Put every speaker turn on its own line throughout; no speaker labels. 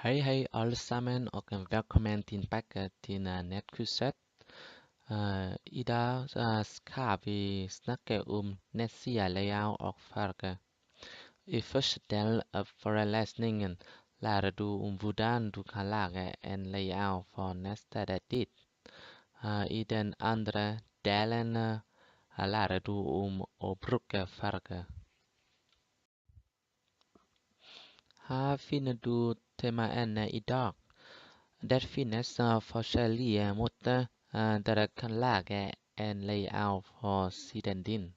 Hej hej alle sammen og velkommen tilbage til netkurset. I dag skal vi snakke om nettsider, layout og farve. I første del af forelæsningen lærer du om hvordan du kan lage en layout for netstedet dit. I den andre delen lærer du om at bruge farve. Her finder du temaerne i dag. Der finnes forskellige måter dere kan lage en layout for siden din.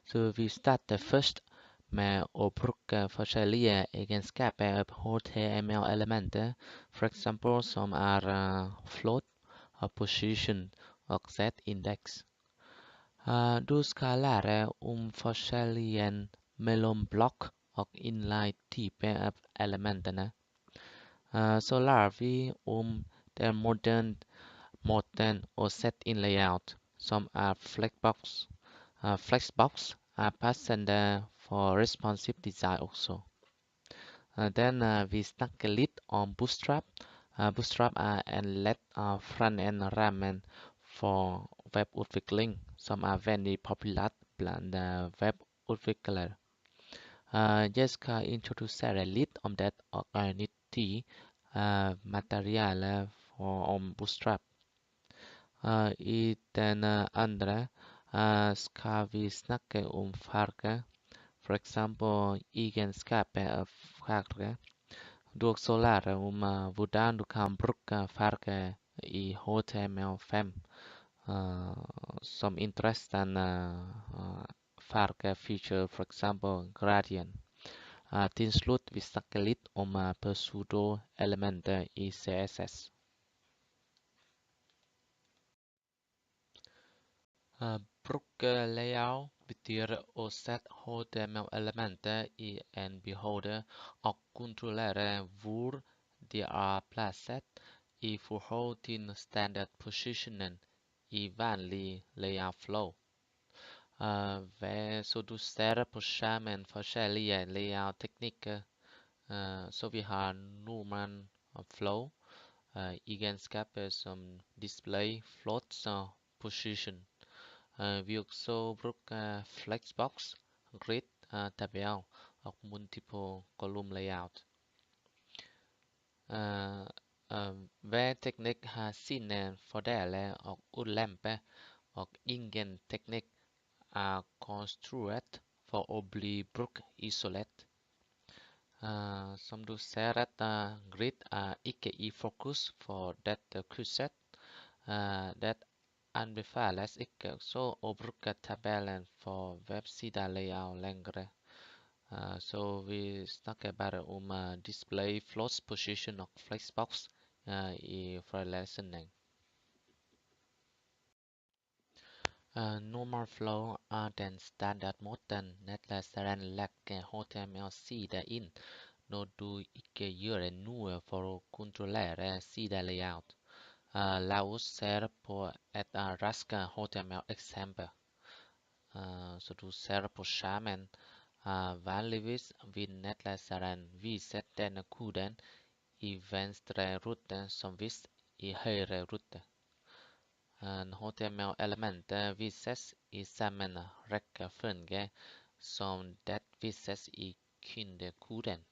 Så vi starter først med å bruke forskjellige egenskaper av HTML-elementer, for eksempel som float, position og z-index. Du skal lære om forskjellen mellom blokk og inline-type av elementene. Så lærer vi om den moderne måten å sette inn layout, som Flexbox. Flexbox passende for responsive design også. Vi snakker litt om Bootstrap. Bootstrap en lett front-end-ramme for webutvikling, som veldig populært blant webutviklere. Jeg skal introdusere litt om det og nyttig materiale om Bootstrap. I den andre skal vi snakke om farge, for eksempel egenskaper av farge. Du også lærer om hvordan du kan bruke farge i HTML5 som interessante fargefeature, for eksempel gradient. Til slutt vi snakker litt om pseudo-elementer i CSS. Bruke layout betyr å sette HTML-elementer i en beholder og kontrollere hvor de plassert i forhold til standard positionen i vanlig layout flow. Så du ser på skjermen forskjellige layout-teknikker. Så vi har normal flow, egenskaper som display, float og position. Vi også bruker Flexbox, grid, tabel og multiple column layout. Hver teknikk har sine fordeler og ulemper, og ingen teknikk konstruert for å bli brukt isolert. Som du ser at grid ikke i fokus for dette kurset. Det anbefales ikke også å bruke tabellen for webside-layout lenger. Så vi snakker bare om display, float, position og flexbox i forelesningen. Normal flow den standardmåten nettleseren legger HTML-sider inn når du ikke gjør noe for å kontrollere sidelayout. La oss se på et raskt HTML-eksempel. Så du ser på skjermen. Vanligvis vil nettleseren vise denne koden i venstre rute som hvis i høyre rute. HTML-elementer vises i samme rekkefølge som det vises i kundekoden.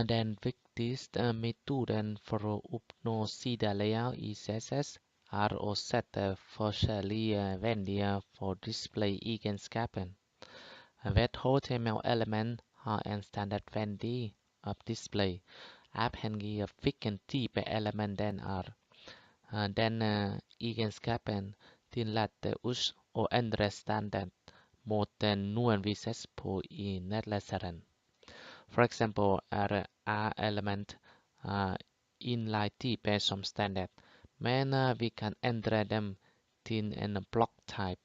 Den viktigste metoden for å oppnå sidelayout i CSS å sette forskjellige verdier for display-egenskapen. Hvert HTML-element har en standardverdi av display, avhengig av hvilken type element den er. Denne egenskapen tillater oss å endre standardmåten noen vises på i nettleseren. For eksempel A-element inline-type som standard, men vi kan endre dem til en block-type.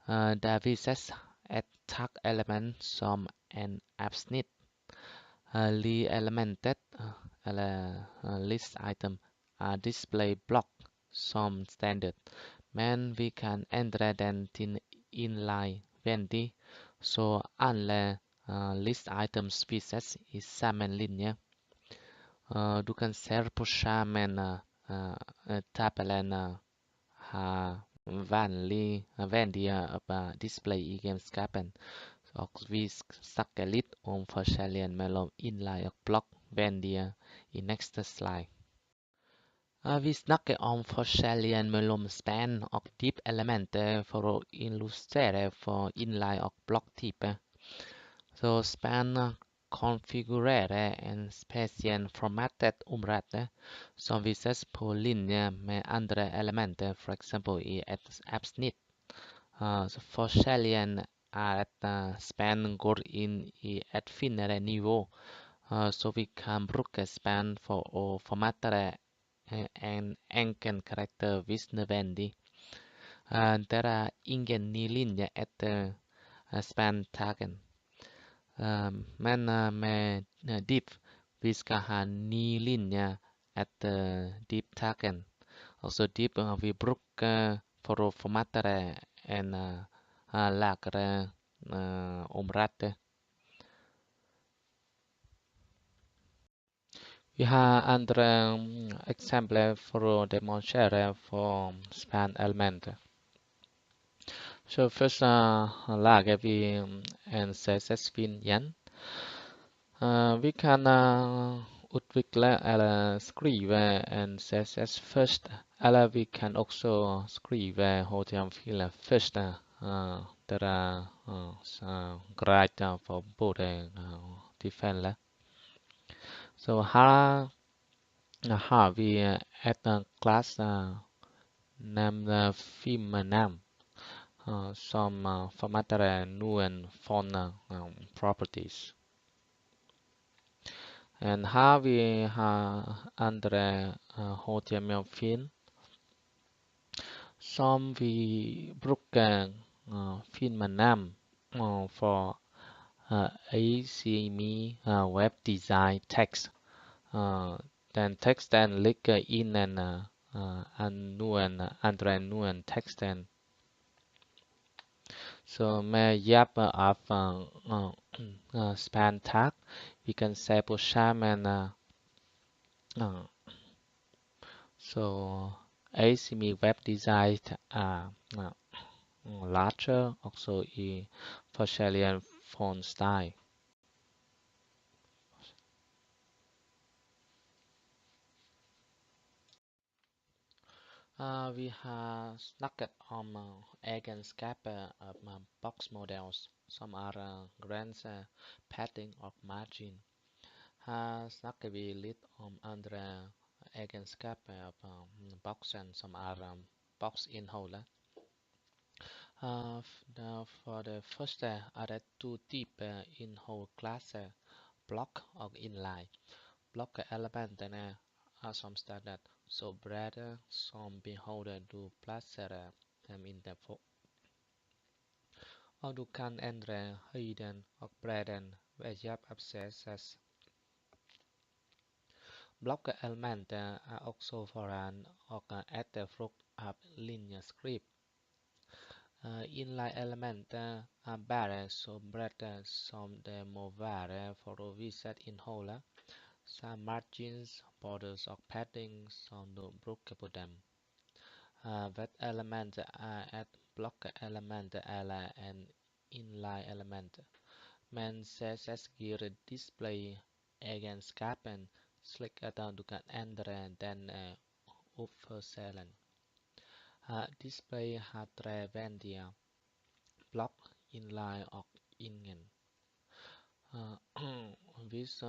Der vises et tag-element som en avsnitt. Li-elementet, eller list-item, display block som standard, men vi kan endre den til inline-verdi, så alle list items visits i samma linje. Du kan se på skjermen tabellen har vennlige display i egenskapen. Og vi snakker litt om forskjellen mellom inline og blokkvennlige i neste slide. Vi snakker om forskjellen mellom span og type-elementer for å illustrere for inline og blokktype. Så span konfigurerer en spesielt formattet område som vises på linje med andre elementer, f.eks. i et avsnitt. Så forskjellen er at span går inn i et finere nivå, så vi kan bruke span for å formatere en enkel karakter hvis nødvendig. Det er ingen ny linje etter span-taggen. Men med div vi skal ha ny linje etter div-taggen. Altså div vi bruker for å formatere en lagre område. Vi har andre eksempler for å demonstrere for span-elementer. Så først lager vi en CSS-fil igjen. Vi kan utvikle eller skrive en CSS først, eller vi kan også skrive HTML-filer først. Det er greit for både tilfeller. Så her har vi et class nevnt filmnavn som formaterer noen font properties. Og her vi har andre HTML-fil som vi bruker filmnavn for ACMI web design text. Den teksten ligger innen noen teksten. Så med hjelp av span tag vi kan se på skjermen. Så ACMI web design er larger også i forskjellige font-style. Vi har snakket om egenskaper av boksmodels som er grense, padding og margin. Her snakker vi litt om andre egenskaper av boksen som er boksinnholdet. For det første er det to typer innholdsklasser, blokk og inline. Blokkelementene er som standard så brede som beholder du plasserer dem innenfor. Og du kan endre høyden og bredden ved hjelp av CSS. Blokkelementer er også foran og etterfulgt av linjeskript. Inline-elementer er bare så brede som det må være for å vise innholdet, samt margins, borders og padding som du bruker på dem. Hvert element er et blokkelement eller en inline-element, men CSS gir display-egenskapen slik at du kan endre den oppførselen. Display har tre vendier, blokk, inline og ingen. Hvis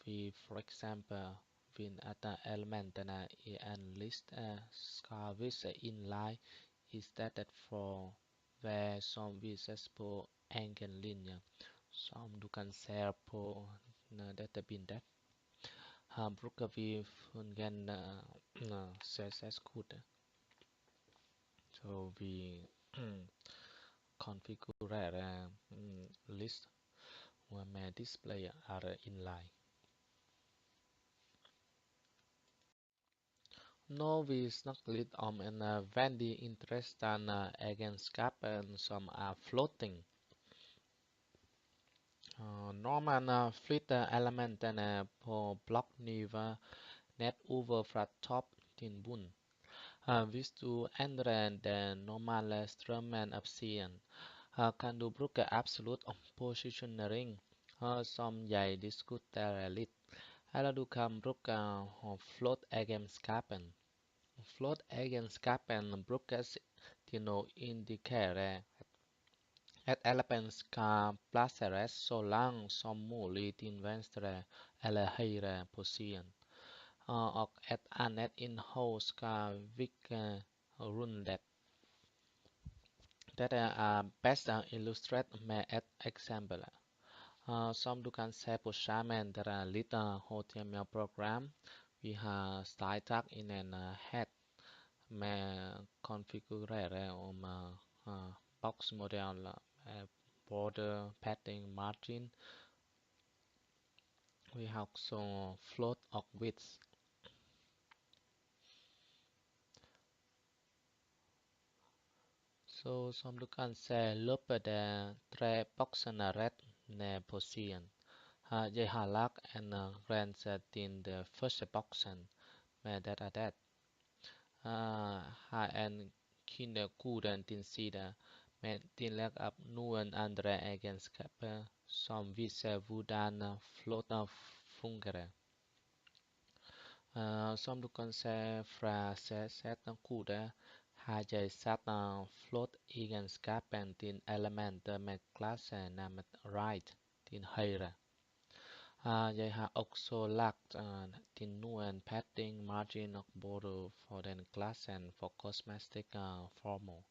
vi for eksempel finner at elementene i en liste skal vise inline i stedet for hver som vises på egen linje, som du kan se på dette bildet. Her bruker vi fungerende CSS-kode. Så vi konfigurerer list med display er inline. Nå vi snakker litt om en veldig interessant egenskap som er floating. Norman flyt elementen på blocknivå ned over fra topp til bunn. Hvis du endrer den normale strømmen av siden, kan du bruke absolutt posisjonering, som jeg diskuterer litt, eller du kan bruke flåtegenskapen. Flåtegenskapen brukes til å indikere at element skal plasseres så langt som mulig til venstre eller høyre på siden, og et annet innhold skal virke rundt det. Dette er best illustrert med et eksempel. Som du kan se på skjermen, det er litt HTML-program. Vi har style-tag innen head med konfigurere om boksmodell, border, padding, margin. Vi har også float og width. Så som du kan se, løper det tre boksene rett ned på siden. Jeg har lagt en grense til den første boksen med det. Har en kindekoden til side, med tillegg av noen andre egenskaper som viser hvordan float fungerer. Som du kan se fra CSS-kode, har jeg satt float-egenskapen til elementer med klasse navnet right til høyre. Jeg har også lagt til noen padding, margin og border for den klassen for kosmetisk formål,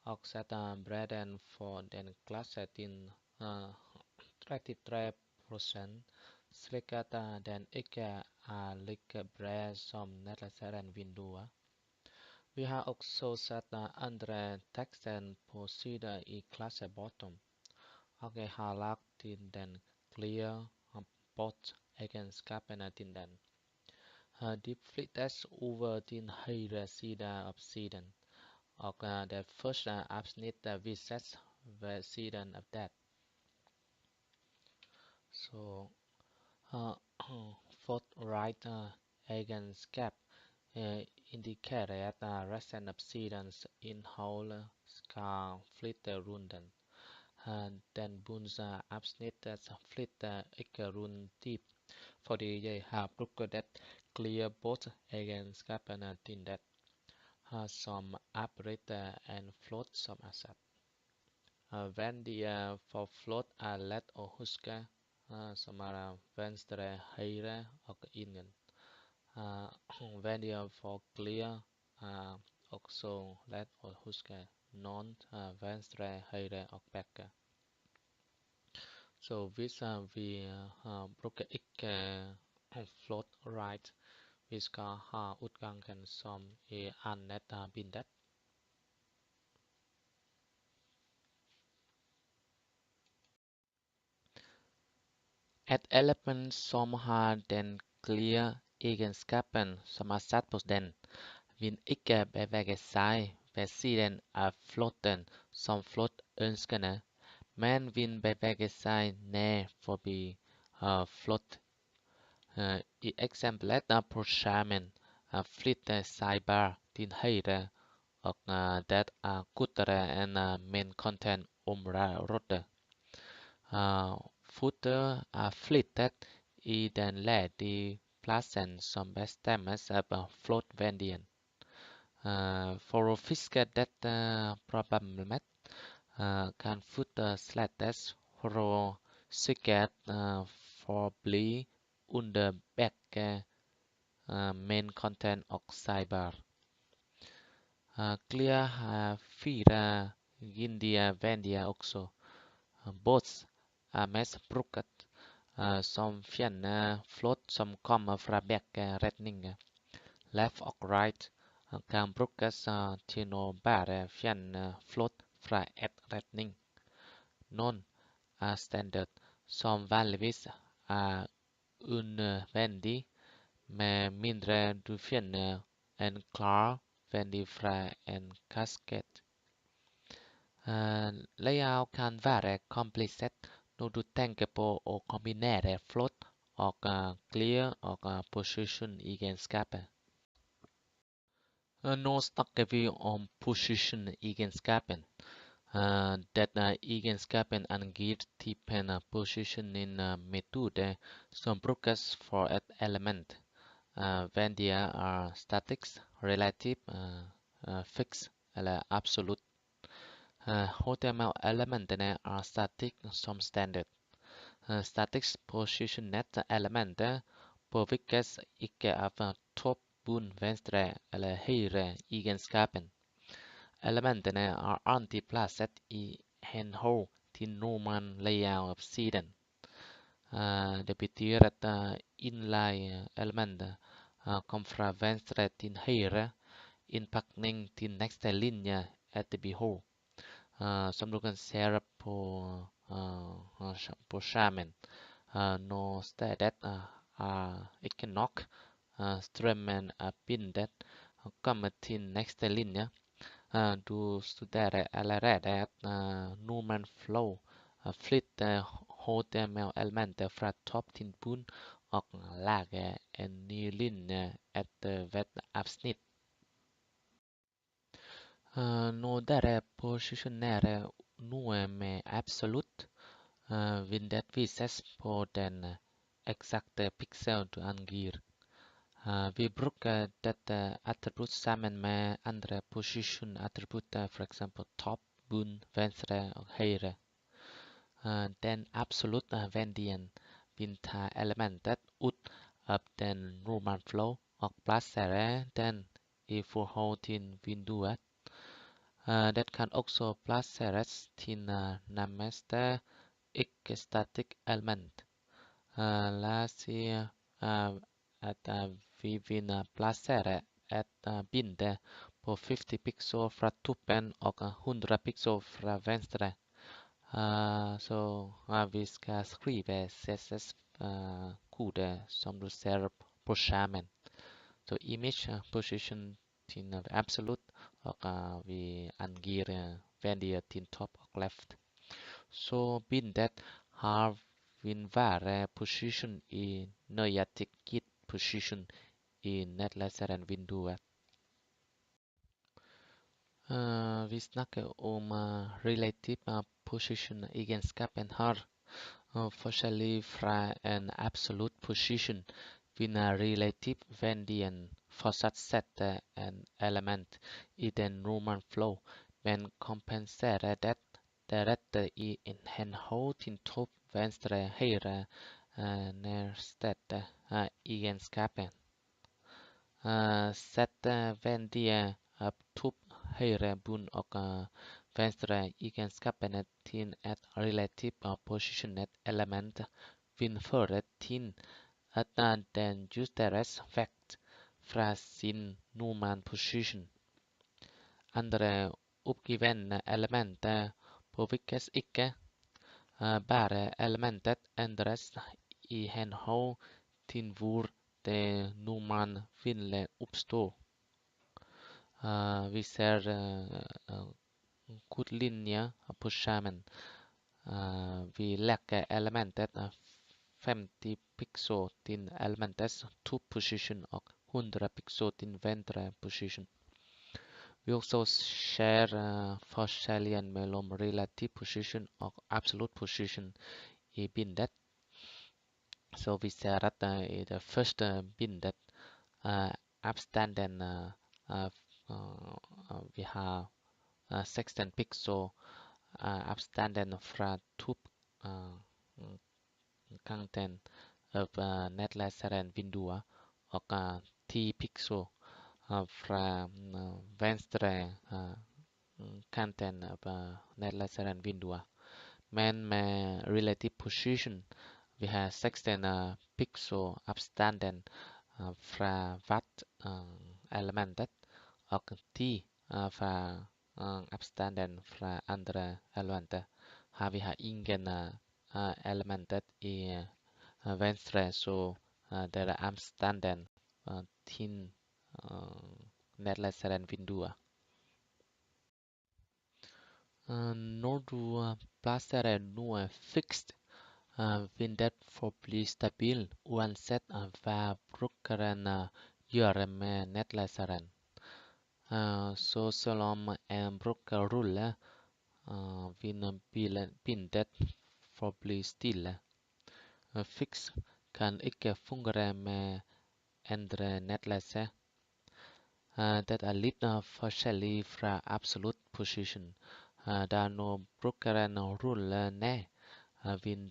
og setter bredden for den klasse til 33%, slik at den ikke er like bred som nettleservinduet. Vi har også satt andre teksten på siden i klasse bottom, og jeg har lagt til den clear bot-egenskapene til den. De flyttes over til høyre side av siden, og det første avsnittet vises ved siden av det. Så float right egenskap indikerer at resten av sidens innhold skal flytte rundt den. Den bunnsavsnittet flytter ikke rundt dypt, fordi jeg har brukt det clear bot-egenskapene til det, som avbryter en float som er satt. Verdier for float er lett å huske, som er venstre, høyre og ingen. Verdier for clear er også lett å huske, non, venstre, høyre og begge. Så hvis vi bruker ikke float right, vi skal ha utgangen som i annet bilde. Et element som har den clear egenskapen som er satt på den, vil ikke bevege seg ved siden av floaten som float ønskende, men vil bevege seg ned forbi float. I eksempelet på skjermen flytter sidebar til høyre, og det er kortere enn main content-området. Footer er flyttet i den ledige plassen som bestemmes av float-verdien. For å fiske dette problemet kan footer slettes for å sikkert forbli under begge main content og sidebar. Clear har 4 gyldige verdier også. Both er mest brukt som fjerner float som kommer fra begge retninger. Left og right kan brukes til å bare fjerne float fra ett retning. Non er standard, som vanligvis er unødvendig, med mindre du finner en klar verdi fra en kasket. Layout kan være komplisert Når du tenker på å kombinere flott og clear og position egenskaper. Nå snakker vi om position-egenskapen. Denne egenskapen angir typen positioning-metode som brukes for et element. Verdier er statisk, relativ, fix eller absolutt. HTML-elementene er statisk som standard. Statisk posisjonerte elementer påvirkes ikke av topp, bunn, venstre eller høyre egenskapen. Elementene er alltid plassert i henhold til normal layout av siden. Det betyr at innleieelementet kommer fra venstre til høyre, innpakning til neste linje etter behov. Som du kan se på skjermen. Når stedet er ikke nok, strømmen er bindet og kommer til neste linje. Du studerer allerede at normal flow flytter HTML-elementer fra topp til bunn og lager en ny linje etter hvert avsnitt. Når dere posisjonerer noe med absolutt, vil det vises på den eksakte pixel du angir. Vi bruker dette attributt sammen med andre position-attributter, f.eks. topp, bunn, venstre og høyre. Den absolutte verdien vil ta elementet ut av den normal flow og plassere den i forhold til vinduet. Det kan også plasseres til nærmeste ikke-static element. La oss si at vi vil plassere et bilde på 50 pixel fra toppen og 100 pixel fra venstre. Så vi skal skrive CSS-kode som du ser på skjermen. Så image position til absolutt, og vi angir verdier til top og left. Så bildet her vil være position i nøyaktig gitt position i nettleseren-vinduet. Vi snakker om relativ position-egenskapen her. Forskjellig fra en absolutt position vil relativ verdien fortsatt sette en element i den normal flow, men kompenserer det deretter i henhold til topp, venstre, høyre, nærstede egenskapen. Sett verdier av topp, høyre, bunn og venstre egenskapene til et relativt posisjonert element vil føre til at den justeres vekk fra sin normal position. Andre oppgivende elementer påvirkes ikke, bare elementet endres i henhold til hvor det normalt ville oppstå. Vi ser kortlinjer på skjermen. Vi legger elementet 50 pixel til elementets top position og 100 pixel til venstre position. Vi også ser forskjellen mellom relativ position og absolute position i bildet. Så vi ser at i det første bildet avstanden vi har 16 pixel avstanden fra toppkanten av nettleseren-vinduet og 10 pixel fra venstre kanten av nettleseren-vinduet. Men med relativ position vi har 16 pixel avstanden fra hvert elementet og 10 fra avstanden fra andre elementer. Her vi har ingen elementet i venstre, så det er avstanden til nettleseren-vinduet. Når du plasserer noe fikst Vindet forblir stabil uansett hva brukeren gjør med nettleseren. Så selv om en bruker ruller, vil bindet forbli stille. Fix kan ikke fungere med endre nettleser. Det er litt forskjellig fra absolute position. Da når brukeren ruller ned, vil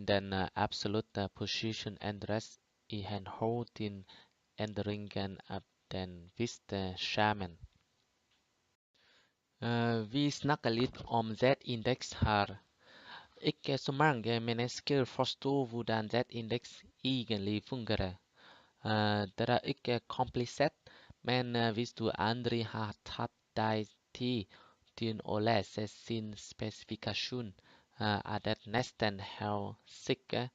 den absolute position endres i henhold til endringen av den viste skjermen. Vi snakker litt om Z-indeks her. Ikke så mange mennesker forstår hvordan Z-indeks egentlig fungerer. Det er ikke komplisert, men hvis du aldri har tatt deg tid til å lese sin spesifikasjon, er det nesten helt sikkert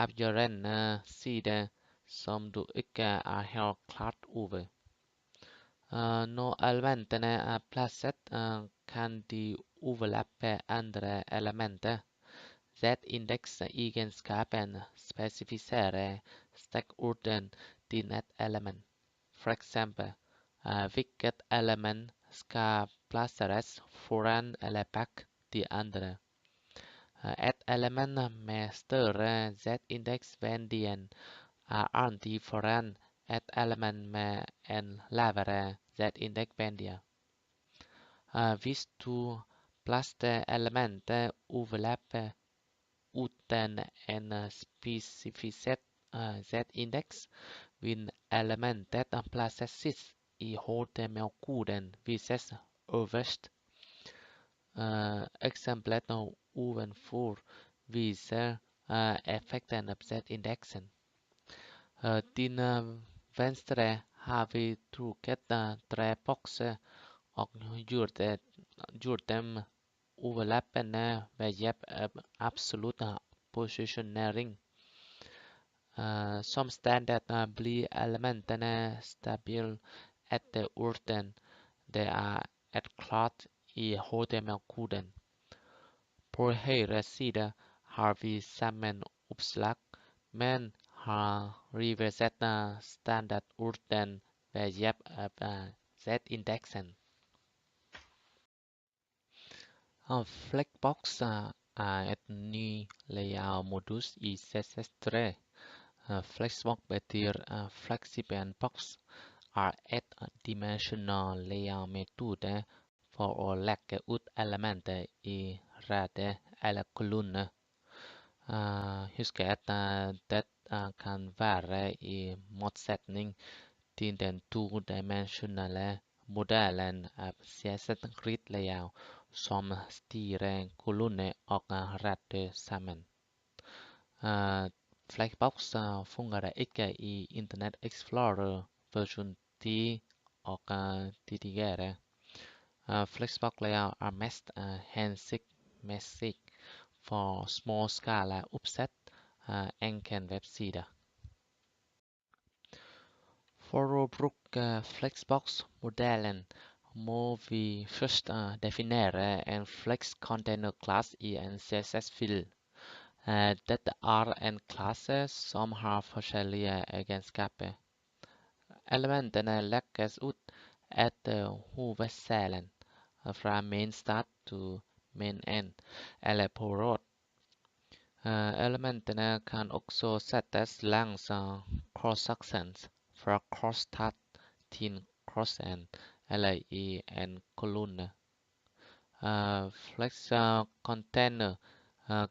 avgjørende side som du ikke er helt klart over. Når elementene er plasset, kan de overlappe andre elementer. Z-indeks-egenskapen spesifiserer stikkorden til et element. For eksempel, hvilket element skal plasseres foran eller bak de andre. Et element med større Z-indeks-verdien er alltid foran et element med en lavere Z-indeks-verdi. Hvis du plasserer elementet overlapper uten en spesifisert Z-indeks, vil elementet plasseres sist i HTML-koden vises øverst. Eksemplet ovenfor viser effekten av Z-indeksen. Til venstre har vi trukket 3 bokser og gjort dem overlappende ved hjelp av absolutt posisjonering. Som standard blir elementene stabile etter orden. Det er et klart i HTML-koden. På høyre side har vi samme oppslag, men har reversert standardorden ved hjelp av Z-indeksen. Flexbox er et ny layout-modus i CSS3. Flexbox betyr fleksibel boks, er et dimensjonal layout-metode for å legge ut elementer i rekke eller kolonner. Husk at det kan være i motsetning til den todimensjonale modellen av CSS-grid layout som styrer kolonner og rekker sammen. Flexbox fungerer ikke i Internet Explorer versjon 10 og tidligere. Flexbox layout er mest hensiktsmessig for småskala oppsett, enkel webside. For å bruke Flexbox-modellen må vi først definere en Flex-container-klasse i en CSS-fil. Dette er en klasse som har forskjellige egenskaper. Elementene legges ut etter hovedselen, fra main start til main end, eller på rad. Elementene kan også settes langs cross-sections, fra cross-start til cross-end, eller i en kolonne. Flex-container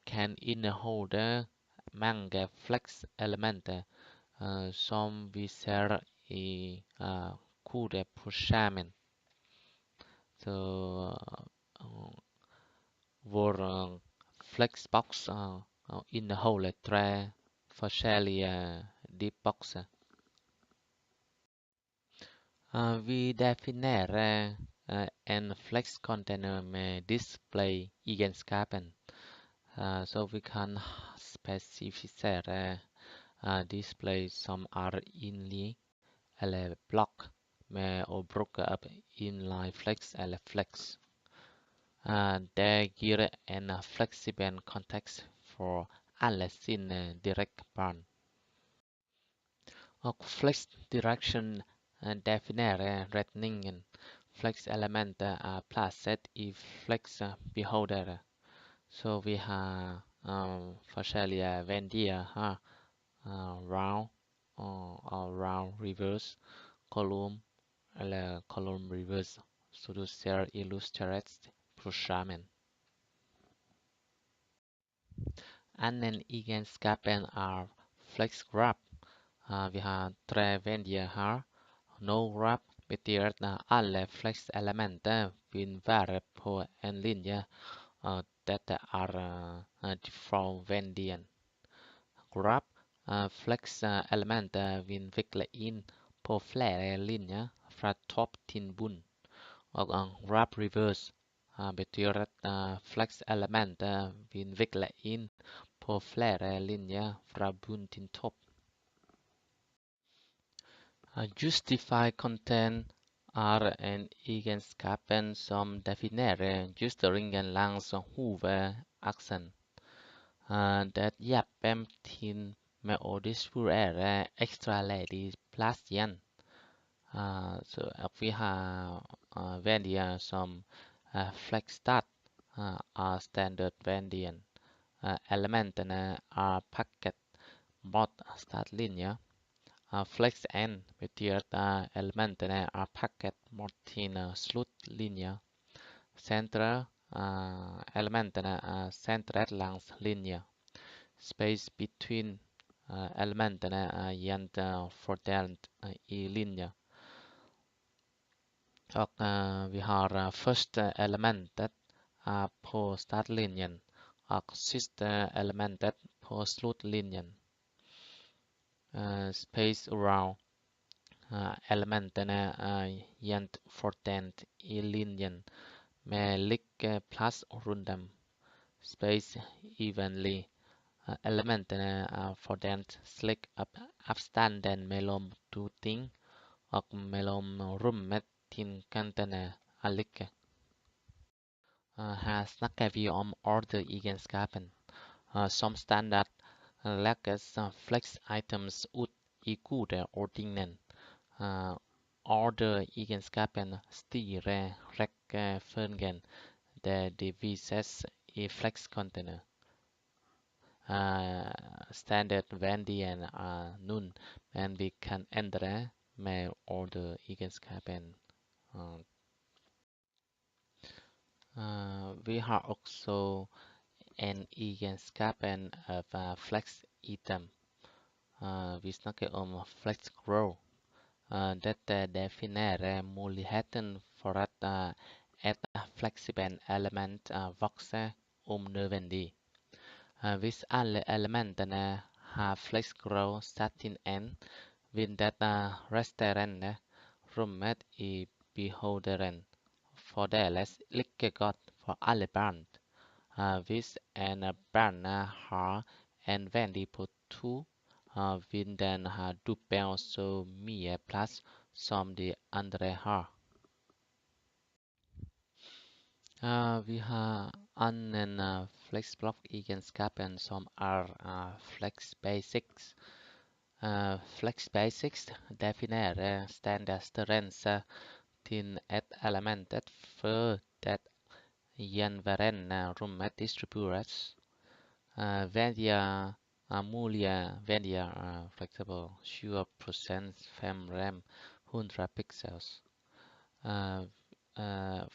kan inneholde mange flex-elementer, som vi ser i kode på skjermen. Så vår Flexbox inneholder 3 forskjellige div-bokser. Vi definerer en flex-container med display-egenskapen, så vi kan spesifisere display som er inline eller blokk med å bruke opp inline flex eller flex. Det gir en fleksibel kontekst för alla sina direktbarn. Och flex direction definierar rättningen. Flex-element är placerat i flex-behållare. Så vi har forskjellige vendier her. Round og round reverse, column eller column reverse. Så du ser illustrert på skjermen. Annen egenskapen er flexgraph. Vi har tre vendier her. No graph betyr at alle flex-elementer vil være på en linje. Dette er default-vendien. Graph flex-elementer vil vikle inn på flere linjer fra topp til bunn. Og graph reverse betyr at flex-elementer vil vikle inn på flere linjer fra bunn til topp. Justify content er en egenskapen som definerer justeringen langs hovedaksen. Det hjelper til med å distribuere ekstra ledig plass igjen. Så vi har vendier som flexstart er standardvendien. Elementene er pakket mot startlinja. Flex-end betyr at elementene er pakket mot sin sluttlinje. Elementene er sentret langs linja. Space between elementene er jevnt fordelt i linja. Og vi har første elementet på startlinjen og siste elementet på sluttlinjen. Space around elementene er jevnt fordelt i linjen med like plass rundt dem. Space evenly elementene er fordelt slik at avstanden mellom to ting og mellom rommet til kantene er like. Her snakker vi om order-egenskapen. Som standard legges flex-items ut i kodeordningen. Order-egenskapen styrer rekkefølgen det vises i flex-container. Standardvendien er null, men vi kan endre med order-egenskapen. Vi har også en egenskapen av flex-item. Vi snakker om flex-grow. Dette definerer muligheten for at et fleksibelt element vokser om nødvendig. Hvis alle elementene har flex-grow satt inn en, vil dette resterende rommet i beholderen fordeles like godt for alle barn. Hvis en barn har en vendi på 2, vil den ha dobbelt så mye plass som de andre har. Vi har annen flexblock-egenskapen som er flexbasics. Flexbasics definerer standardstørrelse til et element før det gjenværende rommet distribueres. Mulige vendier er for eksempel 20% 5 rem 100 pixels.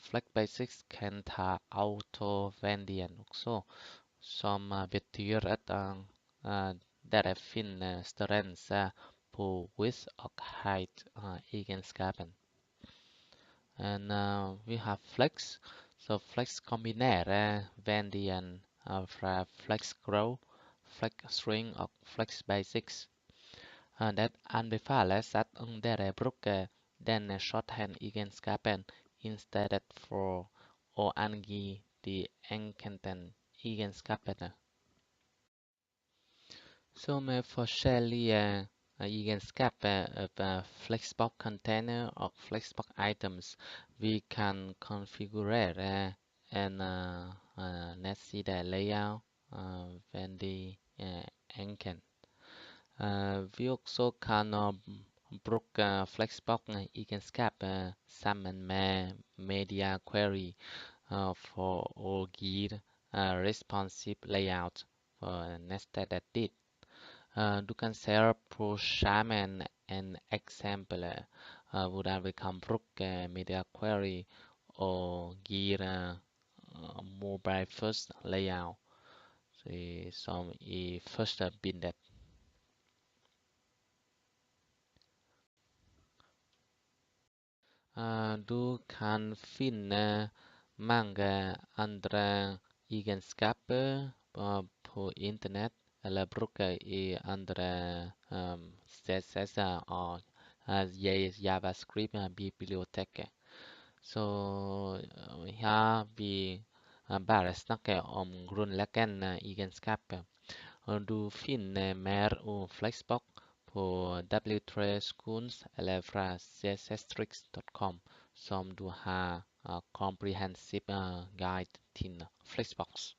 Flexbasics kan ta auto-vendien også, som betyr at dere finner størrelse på width og height egenskapen. Vi har flex, så flex kombinerer vendien fra flexgrow, flexstring og flexbasics. Det anbefales at dere bruker denne shorthand-egenskapen i stedet for å angi de enkelte egenskapene. Så med forskjellige egenskaper av Flexbox container og Flexbox items, vi kan konfigurere en nettside layout, de enken. Vi också kan bruka Flexbox egenskaper sammen med Media Query for å gi responsive layout for nested edit. Du kan se på skjermen en eksempel hvordan vi kan bruke Media Query og gi mobile first layout som i første bildet. Du kan finne mange andre egenskaper på internett eller bruke i andre CSS og JavaScript-biblioteket. Så her vi bare snakker om grunnleggende egenskaper. Og du finner mer om Flexbox på w3schools eller fra csstricks.com, som du har comprehensive guide til Flexbox.